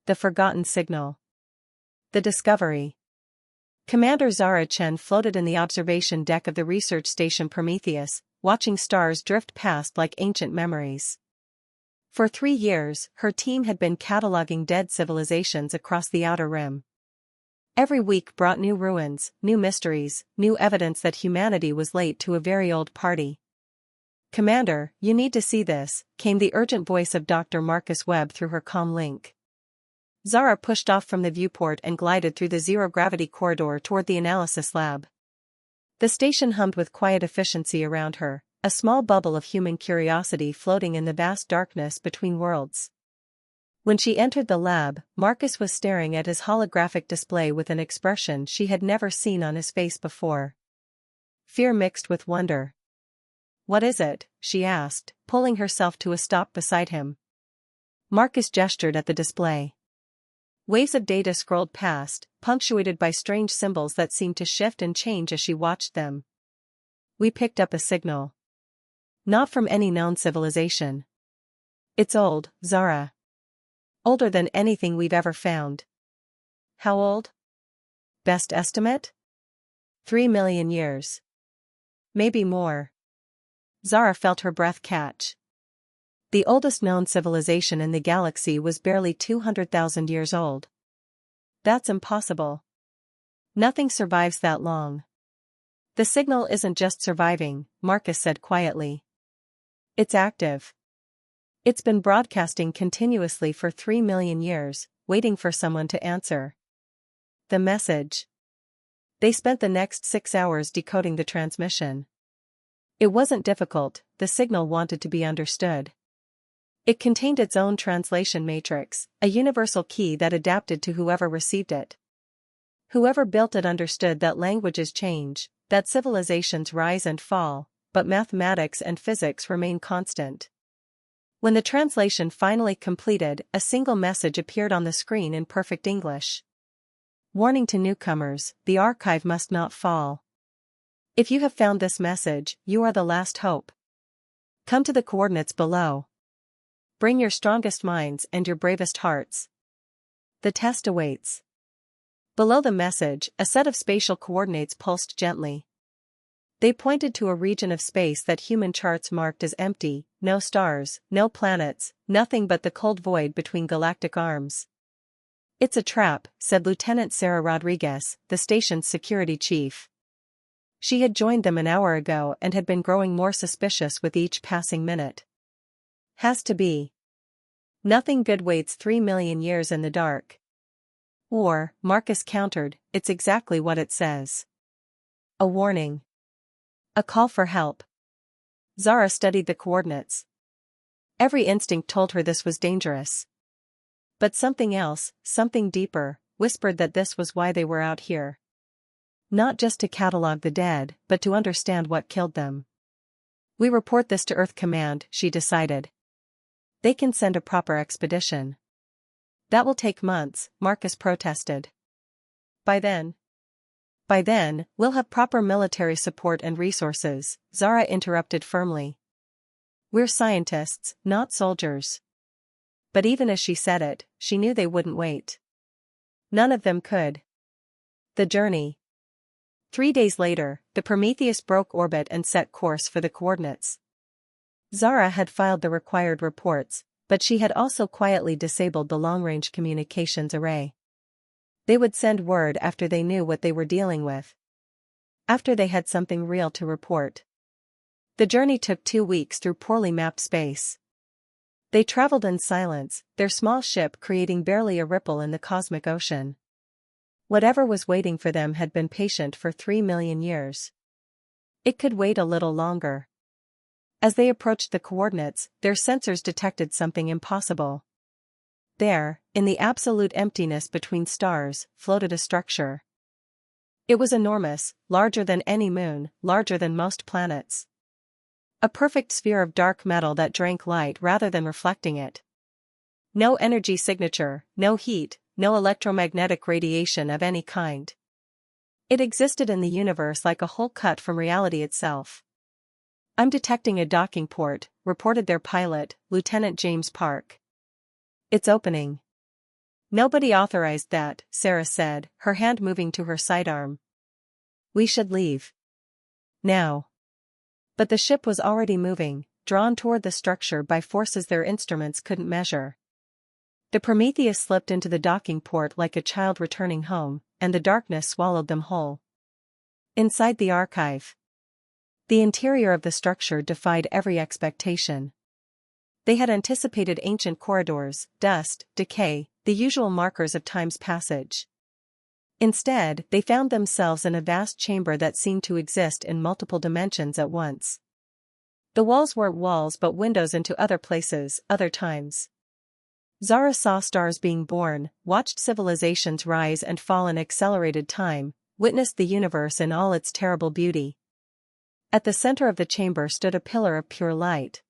The Forgotten Signal. The Discovery. Commander Zara Chen floated in the observation deck of the research station Prometheus, watching stars drift past like ancient memories. For 3 years, her team had been cataloging dead civilizations across the outer rim. Every week brought new ruins, new mysteries, new evidence that humanity was late to a very old party. "Commander, you need to see this," came the urgent voice of Dr. Marcus Webb through her comm link. Zara pushed off from the viewport and glided through the zero-gravity corridor toward the analysis lab. The station hummed with quiet efficiency around her, a small bubble of human curiosity floating in the vast darkness between worlds. When she entered the lab, Marcus was staring at his holographic display with an expression she had never seen on his face before. Fear mixed with wonder. "What is it?" she asked, pulling herself to a stop beside him. Marcus gestured at the display. Waves of data scrolled past, punctuated by strange symbols that seemed to shift and change as she watched them. "We picked up a signal. Not from any known civilization. It's old, Zara. Older than anything we've ever found." "How old?" "Best estimate? 3 million years. Maybe more." Zara felt her breath catch. The oldest known civilization in the galaxy was barely 200,000 years old. "That's impossible. Nothing survives that long." "The signal isn't just surviving," Marcus said quietly. "It's active. It's been broadcasting continuously for 3 million years, waiting for someone to answer." "The message?" They spent the next 6 hours decoding the transmission. It wasn't difficult, the signal wanted to be understood. It contained its own translation matrix, a universal key that adapted to whoever received it. Whoever built it understood that languages change, that civilizations rise and fall, but mathematics and physics remain constant. When the translation finally completed, a single message appeared on the screen in perfect English. "Warning to newcomers, the archive must not fall. If you have found this message, you are the last hope. Come to the coordinates below. Bring your strongest minds and your bravest hearts. The test awaits." Below the message, a set of spatial coordinates pulsed gently. They pointed to a region of space that human charts marked as empty, no stars, no planets, nothing but the cold void between galactic arms. "It's a trap," said Lieutenant Sarah Rodriguez, the station's security chief. She had joined them an hour ago and had been growing more suspicious with each passing minute. "Has to be. Nothing good waits 3 million years in the dark." "Or," Marcus countered, "it's exactly what it says. A warning. A call for help." Zara studied the coordinates. Every instinct told her this was dangerous. But something else, something deeper, whispered that this was why they were out here. Not just to catalog the dead, but to understand what killed them. "We report this to Earth Command," she decided. "They can send a proper expedition." "That will take months," Marcus protested. By then, we'll have proper military support and resources," Zara interrupted firmly. "We're scientists, not soldiers." But even as she said it, she knew they wouldn't wait. None of them could. The journey. 3 days later, the Prometheus broke orbit and set course for the coordinates. Zara had filed the required reports, but she had also quietly disabled the long-range communications array. They would send word after they knew what they were dealing with. After they had something real to report. The journey took 2 weeks through poorly mapped space. They traveled in silence, their small ship creating barely a ripple in the cosmic ocean. Whatever was waiting for them had been patient for 3 million years. It could wait a little longer. As they approached the coordinates, their sensors detected something impossible. There, in the absolute emptiness between stars, floated a structure. It was enormous, larger than any moon, larger than most planets. A perfect sphere of dark metal that drank light rather than reflecting it. No energy signature, no heat, no electromagnetic radiation of any kind. It existed in the universe like a hole cut from reality itself. "I'm detecting a docking port," reported their pilot, Lieutenant James Park. "It's opening." Nobody authorized that, Sarah said, her hand moving to her sidearm. We should leave. Now. But the ship was already moving, drawn toward the structure by forces their instruments couldn't measure. The Prometheus slipped into the docking port like a child returning home, and the darkness swallowed them whole. Inside the archive. The interior of the structure defied every expectation. They had anticipated ancient corridors, dust, decay, the usual markers of time's passage. Instead, they found themselves in a vast chamber that seemed to exist in multiple dimensions at once. The walls weren't walls but windows into other places, other times. Zara saw stars being born, watched civilizations rise and fall in accelerated time, witnessed the universe in all its terrible beauty. At the center of the chamber stood a pillar of pure light.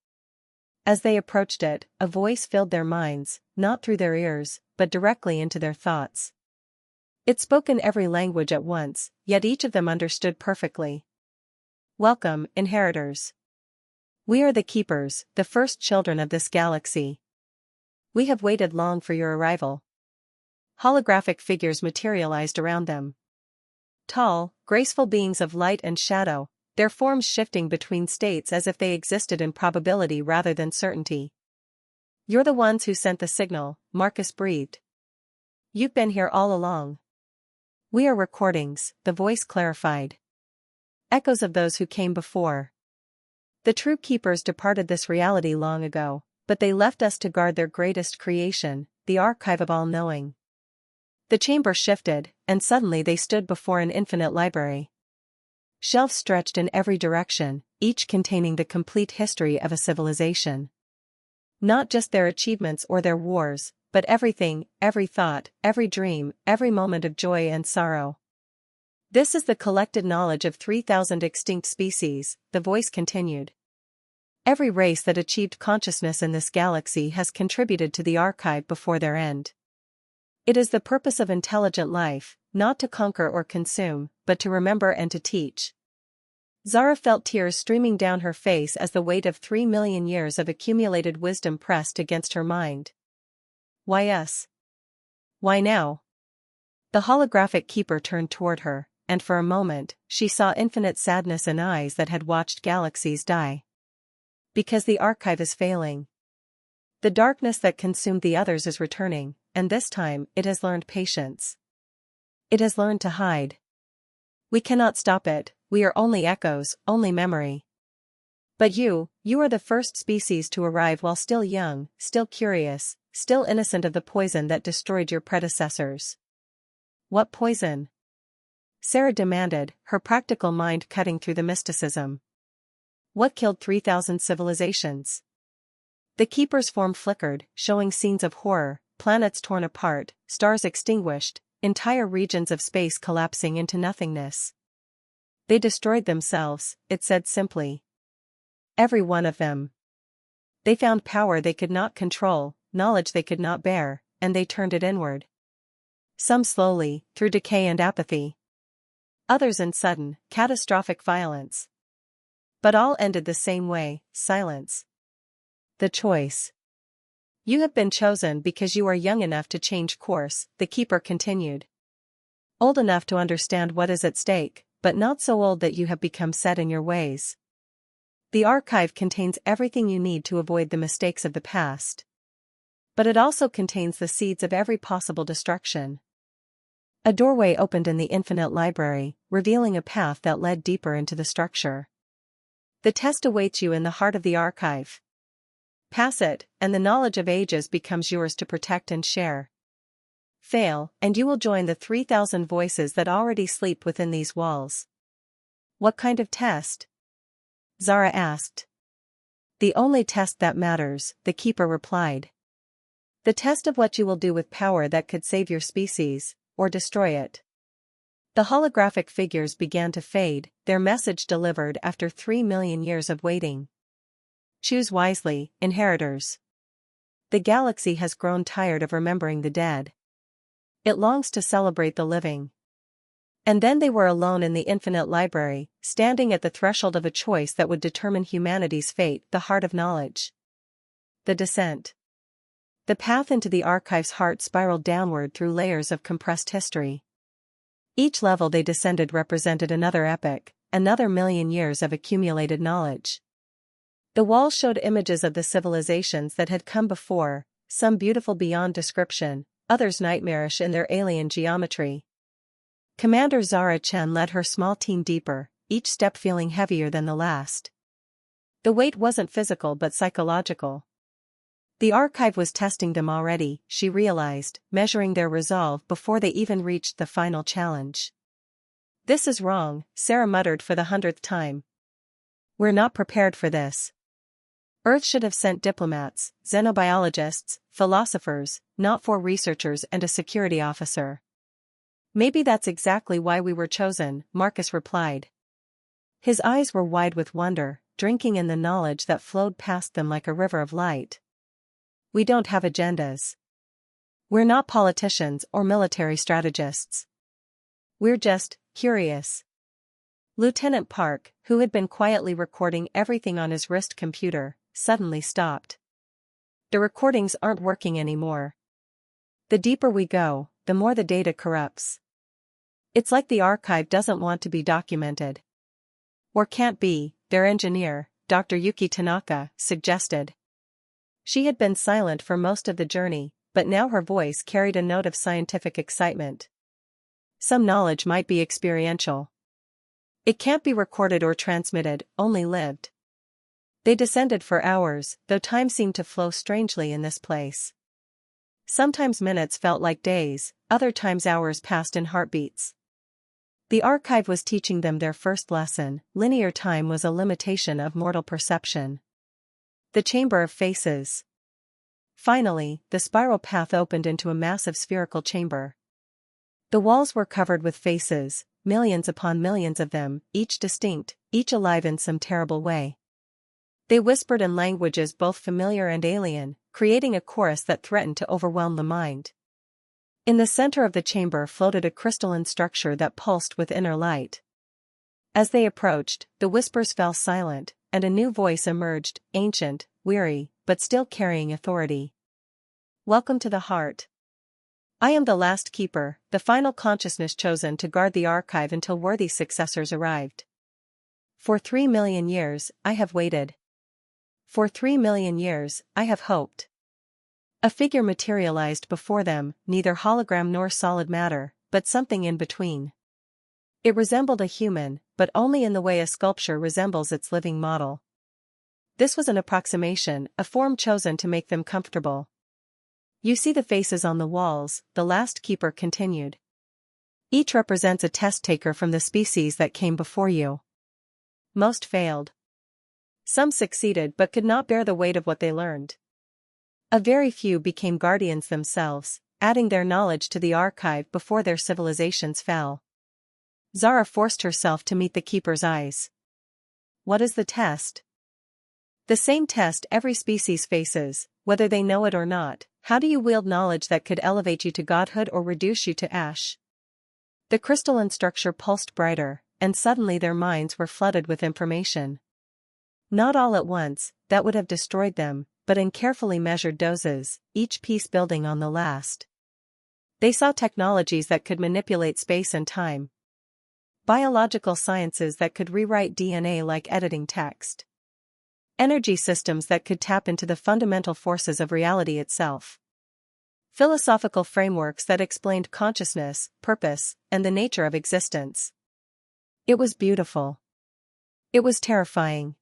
As they approached it, a voice filled their minds, not through their ears, but directly into their thoughts. It spoke in every language at once, yet each of them understood perfectly. Welcome, inheritors. We are the keepers, the first children of this galaxy. We have waited long for your arrival. Holographic figures materialized around them. Tall, graceful beings of light and shadow, their forms shifting between states as if they existed in probability rather than certainty. You're the ones who sent the signal, Marcus breathed. You've been here all along. We are recordings, the voice clarified. Echoes of those who came before. The true keepers departed this reality long ago, but they left us to guard their greatest creation, the archive of all-knowing. The chamber shifted, and suddenly they stood before an infinite library. Shelves stretched in every direction, each containing the complete history of a civilization. Not just their achievements or their wars, but everything, every thought, every dream, every moment of joy and sorrow. This is the collected knowledge of 3,000 extinct species, the voice continued. Every race that achieved consciousness in this galaxy has contributed to the archive before their end. It is the purpose of intelligent life, not to conquer or consume, but to remember and to teach. Zara felt tears streaming down her face as the weight of 3 million years of accumulated wisdom pressed against her mind. Why us? Why now? The holographic keeper turned toward her, and for a moment, she saw infinite sadness in eyes that had watched galaxies die. Because the archive is failing. The darkness that consumed the others is returning, and this time, it has learned patience. It has learned to hide. We cannot stop it, we are only echoes, only memory. But you are the first species to arrive while still young, still curious, still innocent of the poison that destroyed your predecessors. What poison? Sarah demanded, her practical mind cutting through the mysticism. What killed 3,000 civilizations? The keeper's form flickered, showing scenes of horror, planets torn apart, stars extinguished, entire regions of space collapsing into nothingness. They destroyed themselves, it said simply. Every one of them. They found power they could not control, knowledge they could not bear, and they turned it inward. Some slowly, through decay and apathy. Others in sudden, catastrophic violence. But all ended the same way, silence. The choice. You have been chosen because you are young enough to change course, the keeper continued. Old enough to understand what is at stake, but not so old that you have become set in your ways. The archive contains everything you need to avoid the mistakes of the past. But it also contains the seeds of every possible destruction. A doorway opened in the infinite library, revealing a path that led deeper into the structure. The test awaits you in the heart of the archive. Pass it, and the knowledge of ages becomes yours to protect and share. Fail, and you will join the 3,000 voices that already sleep within these walls. What kind of test? Zara asked. The only test that matters, the keeper replied. The test of what you will do with power that could save your species, or destroy it. The holographic figures began to fade, their message delivered after 3 million years of waiting. Choose wisely, inheritors. The galaxy has grown tired of remembering the dead. It longs to celebrate the living. And then they were alone in the infinite library, standing at the threshold of a choice that would determine humanity's fate, the heart of knowledge. The descent. The path into the archive's heart spiraled downward through layers of compressed history. Each level they descended represented another epoch, another million years of accumulated knowledge. The walls showed images of the civilizations that had come before, some beautiful beyond description, others nightmarish in their alien geometry. Commander Zara Chen led her small team deeper, each step feeling heavier than the last. The weight wasn't physical but psychological. The archive was testing them already, she realized, measuring their resolve before they even reached the final challenge. "This is wrong," Sarah muttered for the 100th time. "We're not prepared for this. Earth should have sent diplomats, xenobiologists, philosophers, not 4 researchers and a security officer." "Maybe that's exactly why we were chosen," Marcus replied. His eyes were wide with wonder, drinking in the knowledge that flowed past them like a river of light. "We don't have agendas. We're not politicians or military strategists. We're just curious." Lieutenant Park, who had been quietly recording everything on his wrist computer, suddenly stopped. "The recordings aren't working anymore. The deeper we go, the more the data corrupts. It's like the archive doesn't want to be documented." "Or can't be," their engineer, Dr. Yuki Tanaka, suggested. She had been silent for most of the journey, but now her voice carried a note of scientific excitement. "Some knowledge might be experiential. It can't be recorded or transmitted, only lived." They descended for hours, though time seemed to flow strangely in this place. Sometimes minutes felt like days, other times hours passed in heartbeats. The archive was teaching them their first lesson: linear time was a limitation of mortal perception. The Chamber of Faces. Finally, the spiral path opened into a massive spherical chamber. The walls were covered with faces, millions upon millions of them, each distinct, each alive in some terrible way. They whispered in languages both familiar and alien, creating a chorus that threatened to overwhelm the mind. In the center of the chamber floated a crystalline structure that pulsed with inner light. As they approached, the whispers fell silent, and a new voice emerged, ancient, weary, but still carrying authority. "Welcome to the heart. I am the last keeper, the final consciousness chosen to guard the archive until worthy successors arrived. For 3 million years, I have waited. For 3 million years, I have hoped." A figure materialized before them, neither hologram nor solid matter, but something in between. It resembled a human, but only in the way a sculpture resembles its living model. This was an approximation, a form chosen to make them comfortable. "You see the faces on the walls," the last keeper continued. "Each represents a test taker from the species that came before you. Most failed. Some succeeded but could not bear the weight of what they learned. A very few became guardians themselves, adding their knowledge to the archive before their civilizations fell." Zara forced herself to meet the keeper's eyes. "What is the test?" "The same test every species faces, whether they know it or not. How do you wield knowledge that could elevate you to godhood or reduce you to ash?" The crystalline structure pulsed brighter, and suddenly their minds were flooded with information. Not all at once, that would have destroyed them, but in carefully measured doses, each piece building on the last. They saw technologies that could manipulate space and time. Biological sciences that could rewrite DNA like editing text. Energy systems that could tap into the fundamental forces of reality itself. Philosophical frameworks that explained consciousness, purpose, and the nature of existence. It was beautiful. It was terrifying.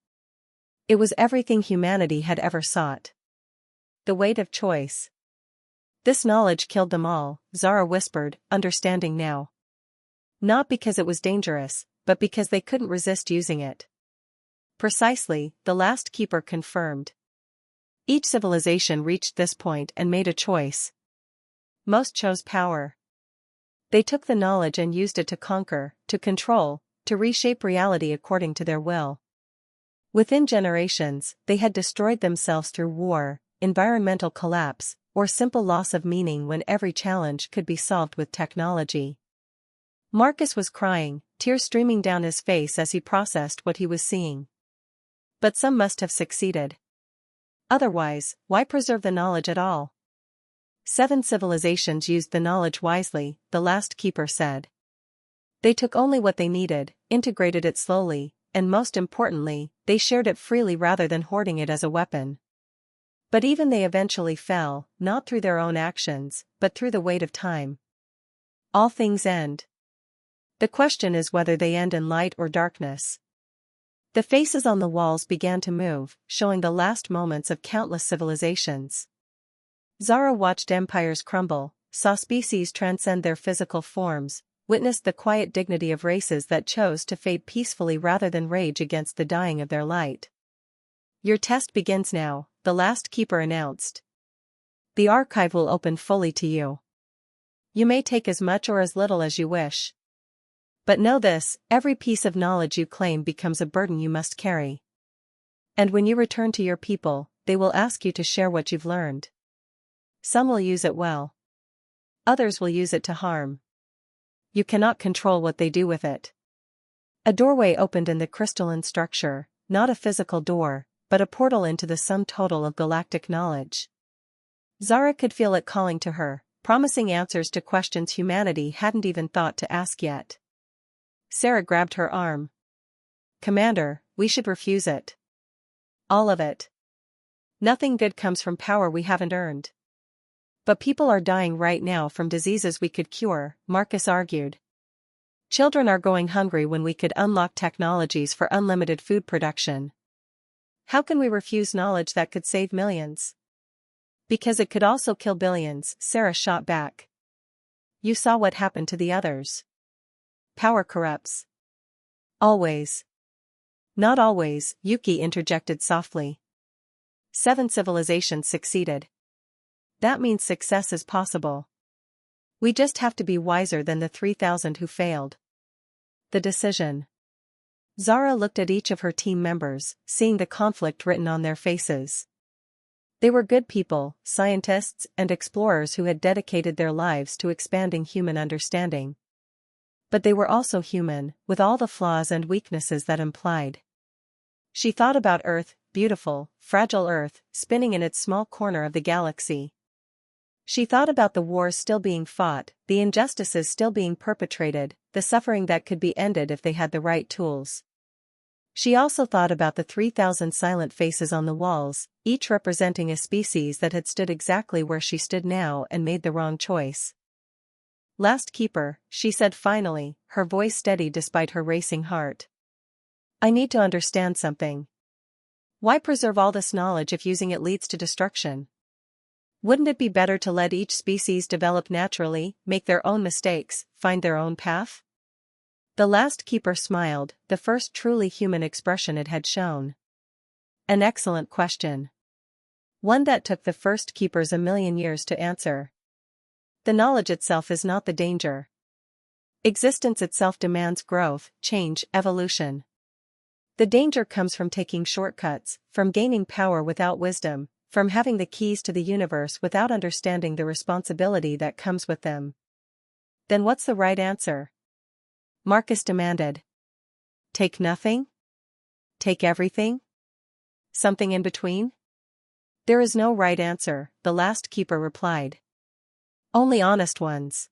It was everything humanity had ever sought. The weight of choice. "This knowledge killed them all," Zara whispered, understanding now. Not because it was dangerous, but because they couldn't resist using it. "Precisely," the last keeper confirmed. "Each civilization reached this point and made a choice. Most chose power. They took the knowledge and used it to conquer, to control, to reshape reality according to their will. Within generations, they had destroyed themselves through war, environmental collapse, or simple loss of meaning when every challenge could be solved with technology." Marcus was crying, tears streaming down his face as he processed what he was seeing. But some must have succeeded. Otherwise, why preserve the knowledge at all? 7 civilizations used the knowledge wisely, the last keeper said. They took only what they needed, integrated it slowly, and most importantly, they shared it freely rather than hoarding it as a weapon. But even they eventually fell, not through their own actions, but through the weight of time. All things end. The question is whether they end in light or darkness. The faces on the walls began to move, showing the last moments of countless civilizations. Zara watched empires crumble, saw species transcend their physical forms, witnessed the quiet dignity of races that chose to fade peacefully rather than rage against the dying of their light. Your test begins now, the last keeper announced. The archive will open fully to you. You may take as much or as little as you wish. But know this, every piece of knowledge you claim becomes a burden you must carry. And when you return to your people, they will ask you to share what you've learned. Some will use it well. Others will use it to harm. You cannot control what they do with it. A doorway opened in the crystalline structure, not a physical door, but a portal into the sum total of galactic knowledge. Zara could feel it calling to her, promising answers to questions humanity hadn't even thought to ask yet. Sarah grabbed her arm. Commander, we should refuse it. All of it. Nothing good comes from power we haven't earned. But people are dying right now from diseases we could cure, Marcus argued. Children are going hungry when we could unlock technologies for unlimited food production. How can we refuse knowledge that could save millions? Because it could also kill billions, Sarah shot back. You saw what happened to the others. Power corrupts. Always. Not always, Yuki interjected softly. 7 civilizations succeeded. That means success is possible. We just have to be wiser than the 3,000 who failed. The decision. Zara looked at each of her team members, seeing the conflict written on their faces. They were good people, scientists and explorers who had dedicated their lives to expanding human understanding. But they were also human, with all the flaws and weaknesses that implied. She thought about Earth, beautiful, fragile Earth, spinning in its small corner of the galaxy. She thought about the wars still being fought, the injustices still being perpetrated, the suffering that could be ended if they had the right tools. She also thought about the 3,000 silent faces on the walls, each representing a species that had stood exactly where she stood now and made the wrong choice. Last keeper, she said finally, her voice steady despite her racing heart. I need to understand something. Why preserve all this knowledge if using it leads to destruction? Wouldn't it be better to let each species develop naturally, make their own mistakes, find their own path? The last keeper smiled, the first truly human expression it had shown. An excellent question. One that took the first keepers a million years to answer. The knowledge itself is not the danger. Existence itself demands growth, change, evolution. The danger comes from taking shortcuts, from gaining power without wisdom, from having the keys to the universe without understanding the responsibility that comes with them. Then what's the right answer? Marcus demanded. Take nothing? Take everything? Something in between? There is no right answer, the last keeper replied. Only honest ones.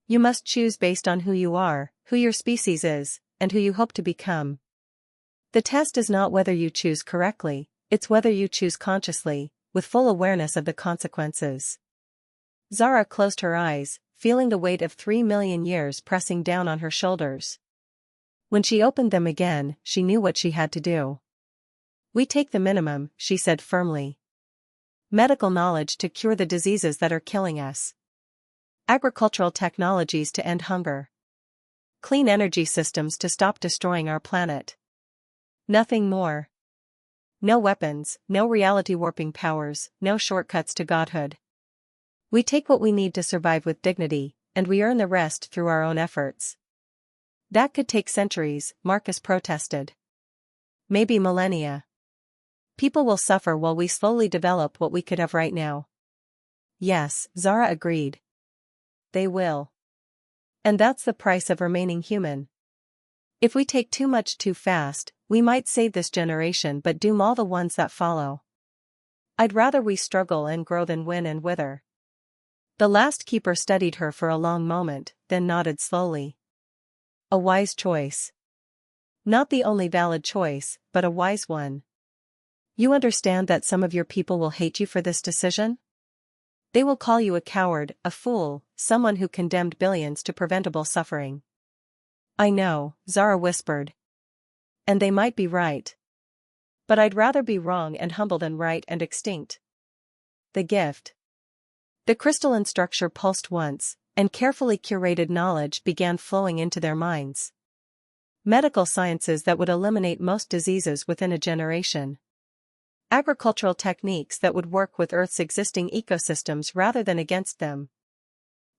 You must choose based on who you are, who your species is, and who you hope to become. The test is not whether you choose correctly, it's whether you choose consciously, with full awareness of the consequences. Zara closed her eyes, feeling the weight of 3 million years pressing down on her shoulders. When she opened them again, she knew what she had to do. We take the minimum, she said firmly. Medical knowledge to cure the diseases that are killing us. Agricultural technologies to end hunger. Clean energy systems to stop destroying our planet. Nothing more. No weapons, no reality warping powers, no shortcuts to godhood. We take what we need to survive with dignity, and we earn the rest through our own efforts. That could take centuries, Marcus protested. Maybe millennia. People will suffer while we slowly develop what we could have right now. Yes, Zara agreed. They will. And that's the price of remaining human. If we take too much too fast, we might save this generation but doom all the ones that follow. I'd rather we struggle and grow than win and wither. The last keeper studied her for a long moment, then nodded slowly. A wise choice. Not the only valid choice, but a wise one. You understand that some of your people will hate you for this decision? They will call you a coward, a fool, someone who condemned billions to preventable suffering. I know, Zara whispered. And they might be right. But I'd rather be wrong and humble than right and extinct. The gift. The crystalline structure pulsed once, and carefully curated knowledge began flowing into their minds. Medical sciences that would eliminate most diseases within a generation. Agricultural techniques that would work with Earth's existing ecosystems rather than against them.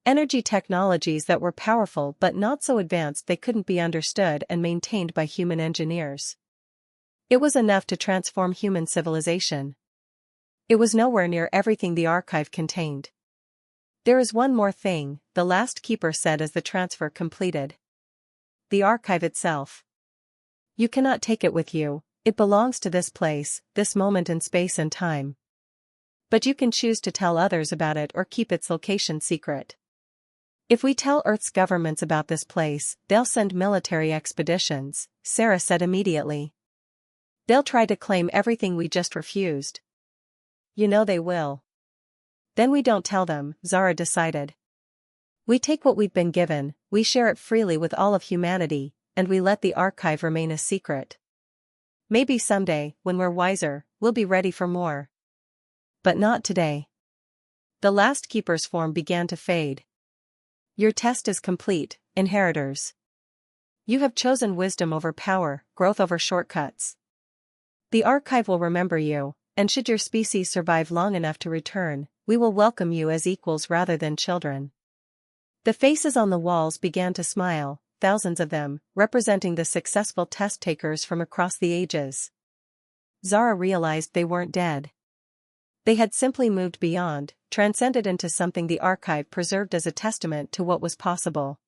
Energy technologies that were powerful but not so advanced they couldn't be understood and maintained by human engineers. It was enough to transform human civilization. It was nowhere near everything the archive contained. There is one more thing, the last keeper said as the transfer completed. The archive itself. You cannot take it with you, it belongs to this place, this moment in space and time. But you can choose to tell others about it or keep its location secret. If we tell Earth's governments about this place, they'll send military expeditions, Sarah said immediately. They'll try to claim everything we just refused. You know they will. Then we don't tell them, Zara decided. We take what we've been given, we share it freely with all of humanity, and we let the archive remain a secret. Maybe someday, when we're wiser, we'll be ready for more. But not today. The last keeper's form began to fade. Your test is complete, inheritors. You have chosen wisdom over power, growth over shortcuts. The archive will remember you, and should your species survive long enough to return, we will welcome you as equals rather than children. The faces on the walls began to smile, thousands of them, representing the successful test takers from across the ages. Zara realized they weren't dead. They had simply moved beyond, transcended into something the archive preserved as a testament to what was possible.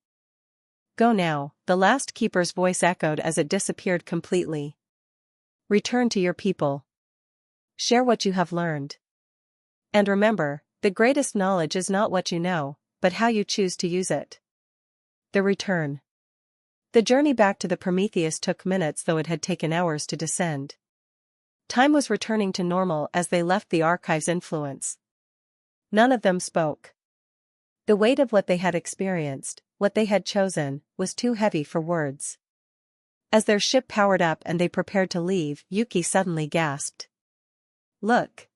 Go now, the last keeper's voice echoed as it disappeared completely. Return to your people. Share what you have learned. And remember, the greatest knowledge is not what you know, but how you choose to use it. The return. The journey back to the Prometheus took minutes, though it had taken hours to descend. Time was returning to normal as they left the archive's influence. None of them spoke. The weight of what they had experienced, what they had chosen, was too heavy for words. As their ship powered up and they prepared to leave, Yuki suddenly gasped. Look!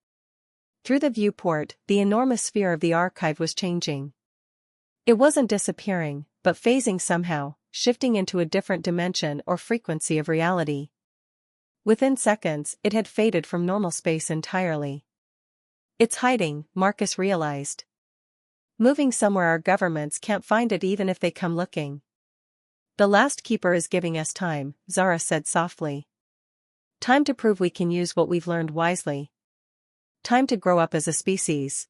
Through the viewport, the enormous sphere of the archive was changing. It wasn't disappearing, but phasing somehow, shifting into a different dimension or frequency of reality. Within seconds, it had faded from normal space entirely. It's hiding, Marcus realized. Moving somewhere our governments can't find it even if they come looking. The last keeper is giving us time, Zara said softly. Time to prove we can use what we've learned wisely. Time to grow up as a species.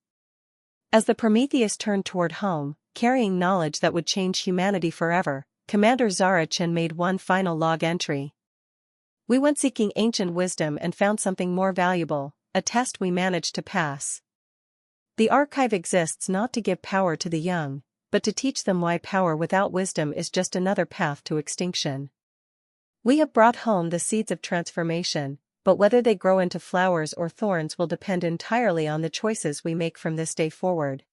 As the Prometheus turned toward home, carrying knowledge that would change humanity forever, Commander Zara Chin made one final log entry. We went seeking ancient wisdom and found something more valuable, a test we managed to pass. The archive exists not to give power to the young, but to teach them why power without wisdom is just another path to extinction. We have brought home the seeds of transformation, but whether they grow into flowers or thorns will depend entirely on the choices we make from this day forward.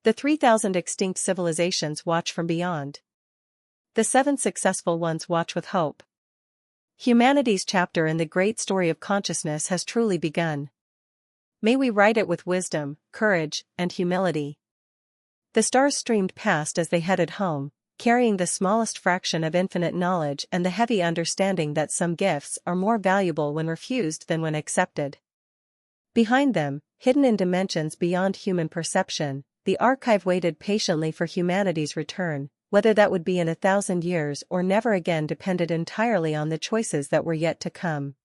The 3,000 extinct civilizations watch from beyond. The 7 successful ones watch with hope. Humanity's chapter in the great story of consciousness has truly begun. May we write it with wisdom, courage, and humility. The stars streamed past as they headed home, carrying the smallest fraction of infinite knowledge and the heavy understanding that some gifts are more valuable when refused than when accepted. Behind them, hidden in dimensions beyond human perception, the archive waited patiently for humanity's return. Whether that would be in 1,000 years or never again depended entirely on the choices that were yet to come.